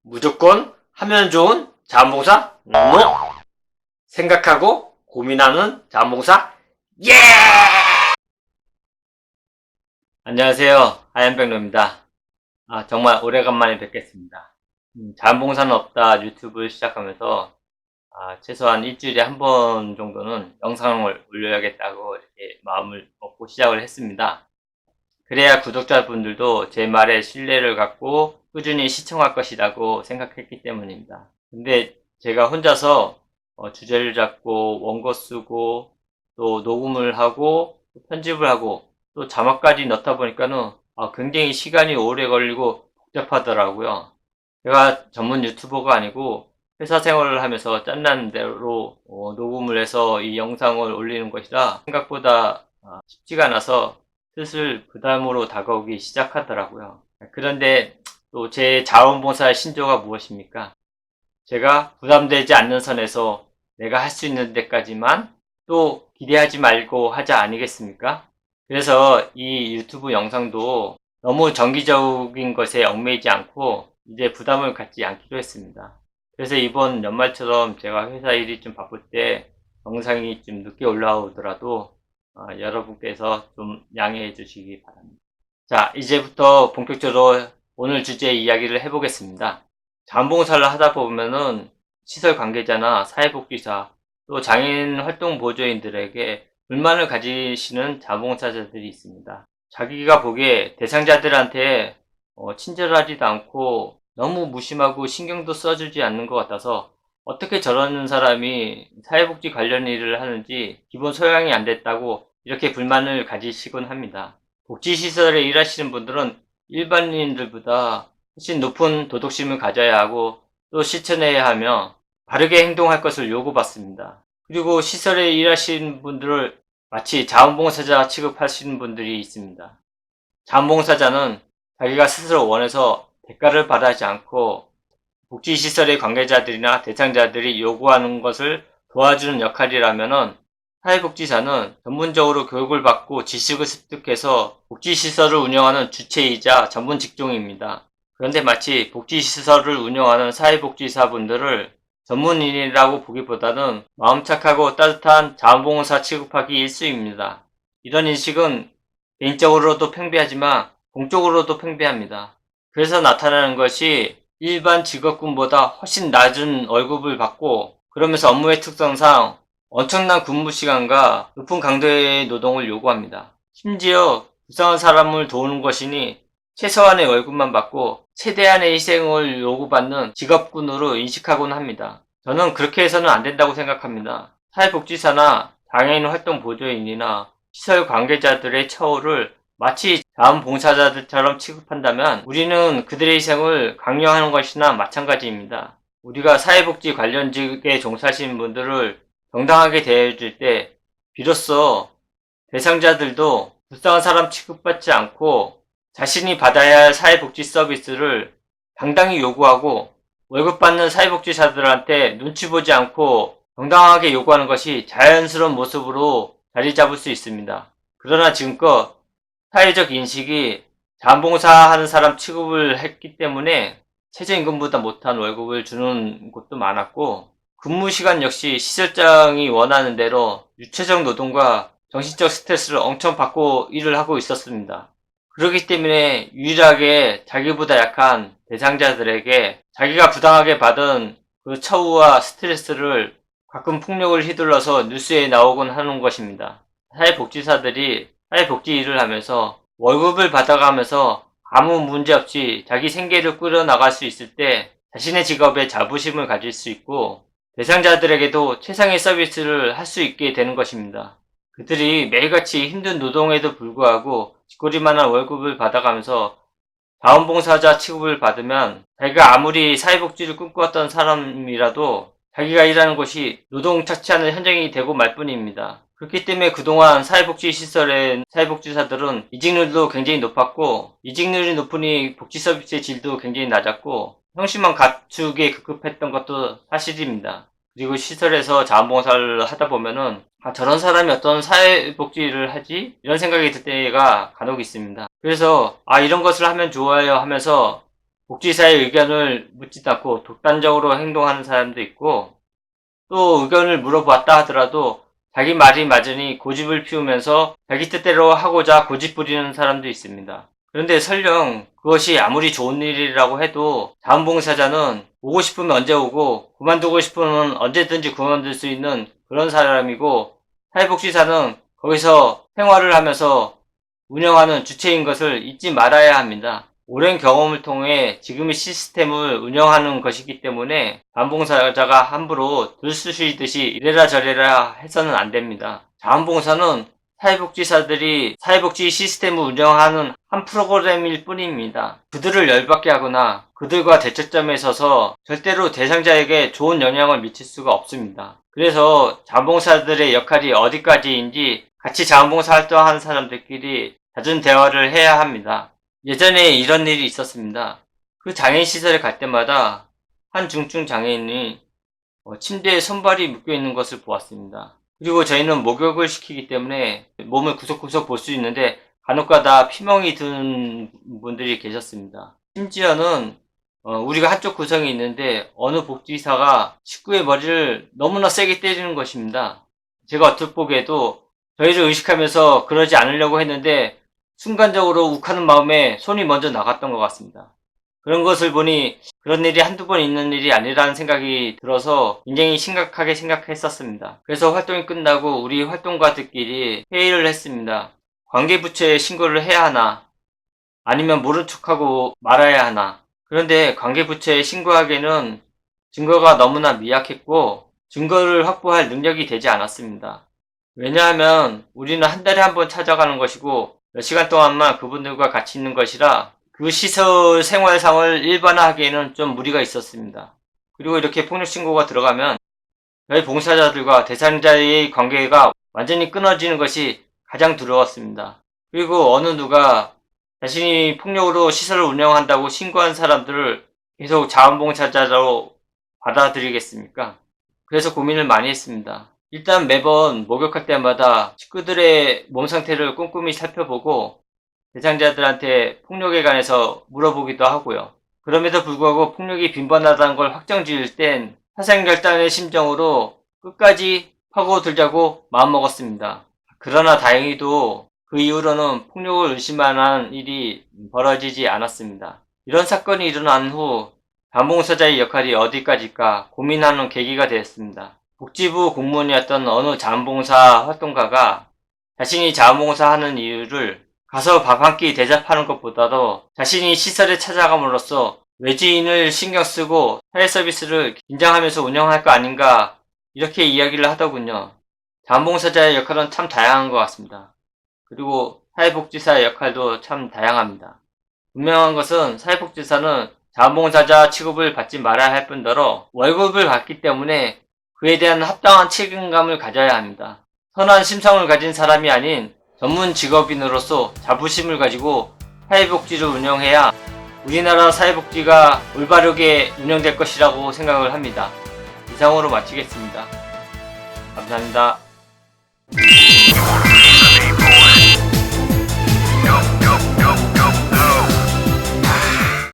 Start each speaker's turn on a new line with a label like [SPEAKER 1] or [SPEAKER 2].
[SPEAKER 1] 무조건 하면 좋은 자원봉사? 생각하고 고민하는 자원봉사? 예! 안녕하세요. 하얀병로입니다. 정말 오래간만에 뵙겠습니다. 자원봉사는 없다 유튜브를 시작하면서 최소한 일주일에 한 번 정도는 영상을 올려야겠다고 이렇게 마음을 먹고 시작을 했습니다. 그래야 구독자분들도 제 말에 신뢰를 갖고 꾸준히 시청할 것이라고 생각했기 때문입니다. 근데 제가 혼자서 주제를 잡고 원고 쓰고 또 녹음을 하고 또 편집을 하고 또 자막까지 넣다 보니까는 굉장히 시간이 오래 걸리고 복잡하더라고요. 제가 전문 유튜버가 아니고 회사 생활을 하면서 짠나는 대로 녹음을 해서 이 영상을 올리는 것이라 생각보다 쉽지가 않아서 슬슬 부담으로 다가오기 시작하더라고요. 그런데 또 제 자원봉사의 신조가 무엇입니까? 제가 부담되지 않는 선에서 내가 할 수 있는 데까지만 또 기대하지 말고 하자 아니겠습니까? 그래서 이 유튜브 영상도 너무 정기적인 것에 얽매이지 않고 이제 부담을 갖지 않기로 했습니다. 그래서 이번 연말처럼 제가 회사 일이 좀 바쁠 때 영상이 좀 늦게 올라오더라도 여러분께서 좀 양해해 주시기 바랍니다. 자, 이제부터 본격적으로 오늘 주제 이야기를 해보겠습니다. 자원봉사를 하다 보면은 시설 관계자나 사회복지사 또 장애인 활동 보조인들에게 불만을 가지시는 자원봉사자들이 있습니다. 자기가 보기에 대상자들한테 친절하지도 않고 너무 무심하고 신경도 써주지 않는 것 같아서 어떻게 저런 사람이 사회복지 관련 일을 하는지 기본 소양이 안 됐다고 이렇게 불만을 가지시곤 합니다. 복지시설에 일하시는 분들은 일반인들보다 훨씬 높은 도덕심을 가져야 하고 또 실천해야 하며 바르게 행동할 것을 요구받습니다. 그리고 시설에 일하시는 분들을 마치 자원봉사자 취급하시는 분들이 있습니다. 자원봉사자는 자기가 스스로 원해서 대가를 바라지 않고 복지시설의 관계자들이나 대상자들이 요구하는 것을 도와주는 역할이라면은 사회복지사는 전문적으로 교육을 받고 지식을 습득해서 복지시설을 운영하는 주체이자 전문 직종입니다. 그런데 마치 복지시설을 운영하는 사회복지사분들을 전문인이라고 보기보다는 마음 착하고 따뜻한 자원봉사 취급하기 일쑤입니다. 이런 인식은 개인적으로도 팽배하지만 공적으로도 팽배합니다. 그래서 나타나는 것이 일반 직업군보다 훨씬 낮은 월급을 받고 그러면서 업무의 특성상 엄청난 근무 시간과 높은 강도의 노동을 요구합니다. 심지어 불쌍한 사람을 도우는 것이니 최소한의 월급만 받고 최대한의 희생을 요구받는 직업군으로 인식하곤 합니다. 저는 그렇게 해서는 안 된다고 생각합니다. 사회복지사나 장애인 활동 보조인이나 시설 관계자들의 처우를 마치 자원봉사자들처럼 취급한다면 우리는 그들의 희생을 강요하는 것이나 마찬가지입니다. 우리가 사회복지 관련직에 종사하시는 분들을 정당하게 대해줄 때 비로소 대상자들도 불쌍한 사람 취급받지 않고 자신이 받아야 할 사회복지 서비스를 당당히 요구하고 월급 받는 사회복지사들한테 눈치 보지 않고 정당하게 요구하는 것이 자연스러운 모습으로 자리 잡을 수 있습니다. 그러나 지금껏 사회적 인식이 자원봉사하는 사람 취급을 했기 때문에 최저임금보다 못한 월급을 주는 곳도 많았고 근무 시간 역시 시설장이 원하는 대로 유체적 노동과 정신적 스트레스를 엄청 받고 일을 하고 있었습니다. 그렇기 때문에 유일하게 자기보다 약한 대상자들에게 자기가 부당하게 받은 그 처우와 스트레스를 가끔 폭력을 휘둘러서 뉴스에 나오곤 하는 것입니다. 사회복지사들이 사회복지 일을 하면서 월급을 받아가면서 아무 문제 없이 자기 생계를 꾸려나갈 수 있을 때 자신의 직업에 자부심을 가질 수 있고 대상자들에게도 최상의 서비스를 할 수 있게 되는 것입니다. 그들이 매일같이 힘든 노동에도 불구하고 쥐꼬리만한 월급을 받아가면서 자원봉사자 취급을 받으면 자기가 아무리 사회복지를 꿈꾸었던 사람이라도 자기가 일하는 곳이 노동 착취하는 현장이 되고 말 뿐입니다. 그렇기 때문에 그동안 사회복지시설의 사회복지사들은 이직률도 굉장히 높았고 이직률이 높으니 복지 서비스의 질도 굉장히 낮았고 형식만 갖추기에 급급했던 것도 사실입니다. 그리고 시설에서 자원봉사를 하다 보면은 저런 사람이 어떤 사회복지를 하지? 이런 생각이 들 때가 간혹 있습니다. 그래서 이런 것을 하면 좋아요 하면서 복지사의 의견을 묻지도 않고 독단적으로 행동하는 사람도 있고, 또 의견을 물어봤다 하더라도 자기 말이 맞으니 고집을 피우면서 자기 뜻대로 하고자 고집 부리는 사람도 있습니다. 그런데 설령 그것이 아무리 좋은 일이라고 해도 자원봉사자는 오고 싶으면 언제 오고 그만두고 싶으면 언제든지 그만둘 수 있는 그런 사람이고, 사회복지사는 거기서 생활을 하면서 운영하는 주체인 것을 잊지 말아야 합니다. 오랜 경험을 통해 지금의 시스템을 운영하는 것이기 때문에 자원봉사자가 함부로 들쑤시듯이 이래라 저래라 해서는 안 됩니다. 자원봉사는 사회복지사들이 사회복지 시스템을 운영하는 한 프로그램일 뿐입니다. 그들을 열받게 하거나 그들과 대척점에 서서 절대로 대상자에게 좋은 영향을 미칠 수가 없습니다. 그래서 자원봉사들의 역할이 어디까지인지 같이 자원봉사 활동하는 사람들끼리 잦은 대화를 해야 합니다. 예전에 이런 일이 있었습니다. 그 장애인시설에 갈 때마다 한 중증 장애인이 침대에 손발이 묶여있는 것을 보았습니다. 그리고 저희는 목욕을 시키기 때문에 몸을 구석구석 볼 수 있는데 간혹가다 피멍이 든 분들이 계셨습니다. 심지어는 우리가 한쪽 구석에 있는데 어느 복지사가 식구의 머리를 너무나 세게 때리는 것입니다. 제가 어떻게 보기에도 저희를 의식하면서 그러지 않으려고 했는데 순간적으로 욱하는 마음에 손이 먼저 나갔던 것 같습니다. 그런 것을 보니 그런 일이 한두 번 있는 일이 아니라는 생각이 들어서 굉장히 심각하게 생각했었습니다. 그래서 활동이 끝나고 우리 활동가들끼리 회의를 했습니다. 관계부처에 신고를 해야 하나, 아니면 모른 척하고 말아야 하나. 그런데 관계부처에 신고하기에는 증거가 너무나 미약했고 증거를 확보할 능력이 되지 않았습니다. 왜냐하면 우리는 한 달에 한 번 찾아가는 것이고 몇 시간 동안만 그분들과 같이 있는 것이라 그 시설 생활상을 일반화하기에는 좀 무리가 있었습니다. 그리고 이렇게 폭력 신고가 들어가면 저희 봉사자들과 대상자의 관계가 완전히 끊어지는 것이 가장 두려웠습니다. 그리고 어느 누가 자신이 폭력으로 시설을 운영한다고 신고한 사람들을 계속 자원봉사자로 받아들이겠습니까? 그래서 고민을 많이 했습니다. 일단 매번 목욕할 때마다 식구들의 몸 상태를 꼼꼼히 살펴보고 대상자들한테 폭력에 관해서 물어보기도 하고요. 그럼에도 불구하고 폭력이 빈번하다는 걸 확정 지을 땐 사생결단의 심정으로 끝까지 파고들자고 마음먹었습니다. 그러나 다행히도 그 이후로는 폭력을 의심하는 일이 벌어지지 않았습니다. 이런 사건이 일어난 후 자원봉사자의 역할이 어디까지일까 고민하는 계기가 되었습니다. 복지부 공무원이었던 어느 자원봉사 활동가가 자신이 자원봉사하는 이유를 가서 밥 한 끼 대접하는 것보다도 자신이 시설에 찾아감으로써 외지인을 신경 쓰고 사회 서비스를 긴장하면서 운영할 거 아닌가 이렇게 이야기를 하더군요. 자원봉사자의 역할은 참 다양한 것 같습니다. 그리고 사회복지사의 역할도 참 다양합니다. 분명한 것은 사회복지사는 자원봉사자 취급을 받지 말아야 할 뿐더러 월급을 받기 때문에 그에 대한 합당한 책임감을 가져야 합니다. 선한 심성을 가진 사람이 아닌 전문 직업인으로서 자부심을 가지고 사회복지를 운영해야 우리나라 사회복지가 올바르게 운영될 것이라고 생각을 합니다. 이상으로 마치겠습니다. 감사합니다.